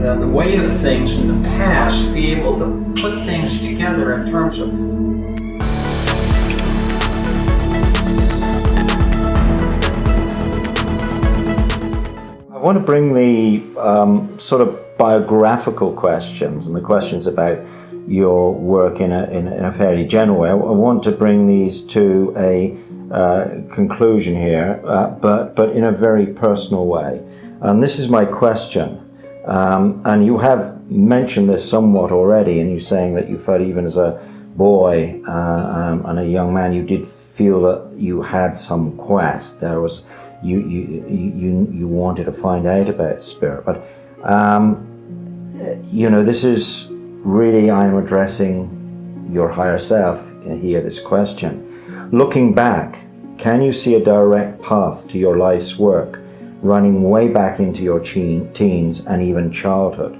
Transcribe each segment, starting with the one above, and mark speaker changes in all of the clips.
Speaker 1: the way of things in the past, be able to put things together in terms of
Speaker 2: I want to bring the sort of biographical questions and the questions about your work in a fairly general way. I want to bring these to a conclusion here, but in a very personal way. And this is my question. And you have mentioned this somewhat already, and you're saying that you felt even as a boy and a young man, you did feel that you had some quest. There was you wanted to find out about spirit, but this is really, I'm addressing your higher self here. This question, looking back, can you see a direct path to your life's work, running way back into your teens and even childhood?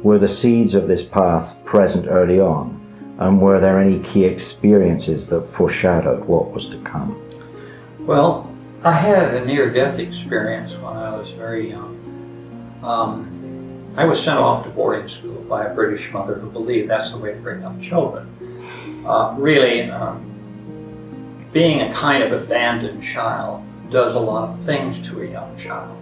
Speaker 2: Were the seeds of this path present early on, and were there any key experiences that foreshadowed what was to come?
Speaker 1: Well, I had a near-death experience when I was very young. I was sent off to boarding school by a British mother who believed that's the way to bring up children. Being a kind of abandoned child does a lot of things to a young child.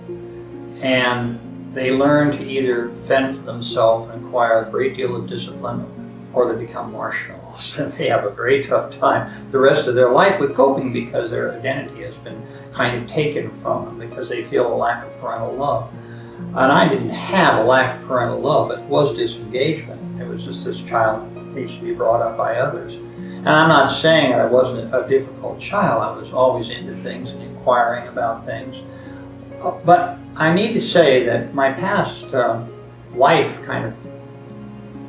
Speaker 1: And they learn to either fend for themselves and acquire a great deal of discipline, or they become marshmallows. And they have a very tough time the rest of their life with coping, because their identity has been kind of taken from them because they feel a lack of parental love. And I didn't have a lack of parental love, it was disengagement. It was just this child needs to be brought up by others. And I'm not saying I wasn't a difficult child. I was always into things and inquiring about things. But I need to say that my past life kind of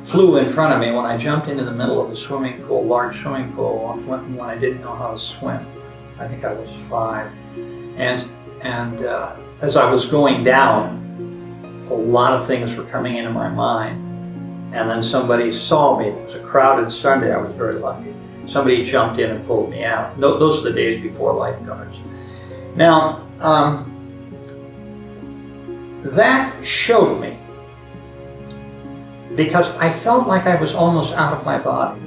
Speaker 1: flew in front of me when I jumped into the middle of a swimming pool, large swimming pool, when I didn't know how to swim. I think I was 5. And as I was going down, a lot of things were coming into my mind. And then somebody saw me. It was a crowded Sunday. I was very lucky. Somebody jumped in and pulled me out. Those are the days before lifeguards. Now, that showed me, because I felt like I was almost out of my body.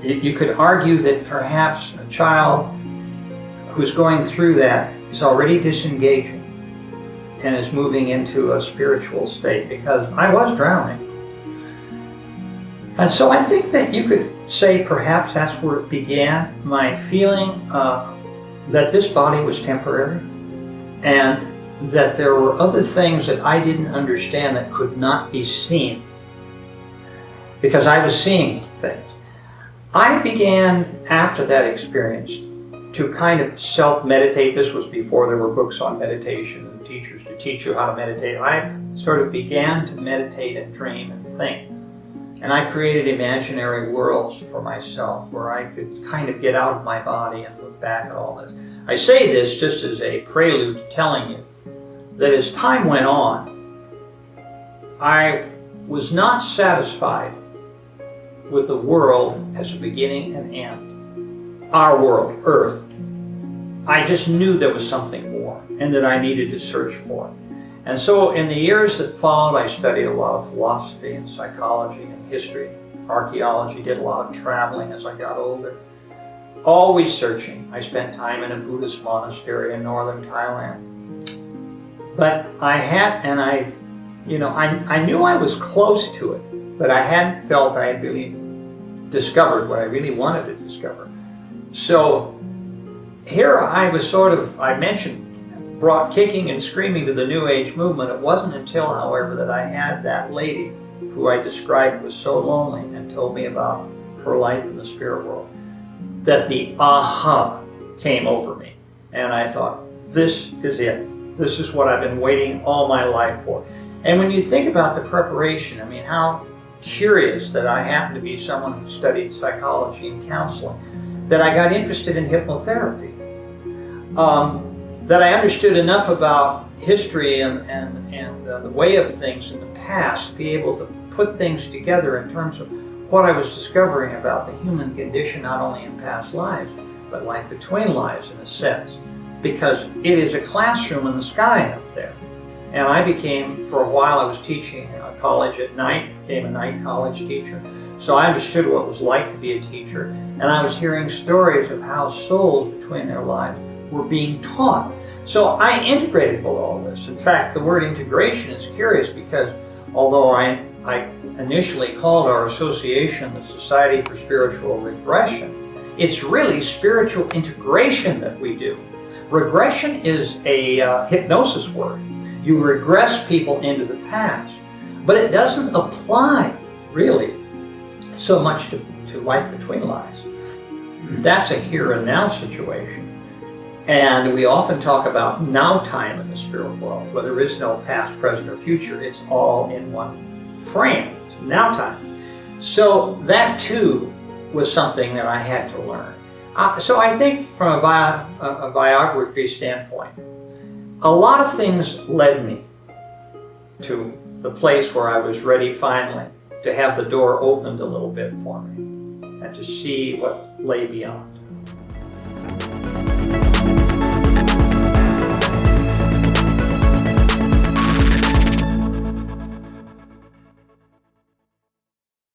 Speaker 1: You could argue that perhaps a child who's going through that is already disengaging and is moving into a spiritual state, because I was drowning. And so I think that you could say perhaps that's where it began, my feeling that this body was temporary, and that there were other things that I didn't understand that could not be seen, because I was seeing things. I began, after that experience, to kind of self-meditate. This was before there were books on meditation and teachers to teach you how to meditate. I sort of began to meditate and dream and think. And I created imaginary worlds for myself where I could kind of get out of my body and look back at all this. I say this just as a prelude to telling you that as time went on, I was not satisfied with the world as a beginning and end. Our world, Earth. I just knew there was something more and that I needed to search for it. And so in the years that followed, I studied a lot of philosophy and psychology and history, archaeology, did a lot of traveling as I got older. Always searching. I spent time in a Buddhist monastery in northern Thailand. But I knew I was close to it, but I hadn't felt I had really discovered what I really wanted to discover. So here I was I mentioned, brought kicking and screaming to the New Age movement. It wasn't until, however, that I had that lady who I described was so lonely and told me about her life in the spirit world, that the aha came over me. And I thought, this is it. This is what I've been waiting all my life for. And when you think about the preparation, I mean, how curious that I happen to be someone who studied psychology and counseling, that I got interested in hypnotherapy, that I understood enough about history and the way of things in the past to be able to put things together in terms of what I was discovering about the human condition, not only in past lives, but life between lives in a sense, because it is a classroom in the sky up there. And I became, for a while I was teaching college at night, became a night college teacher. So I understood what it was like to be a teacher. And I was hearing stories of how souls between their lives were being taught. So I integrated with all this. In fact, the word integration is curious because although I initially called our association the Society for Spiritual Regression, it's really spiritual integration that we do. Regression is a hypnosis word. You regress people into the past, but it doesn't apply really so much to life between lives. That's a here and now situation. And we often talk about now time in the spirit world, where there is no past, present, or future. It's all in one frame, it's now time. So that too was something that I had to learn. So I think from a biography standpoint, a lot of things led me to the place where I was ready finally to have the door opened a little bit for me and to see what lay beyond.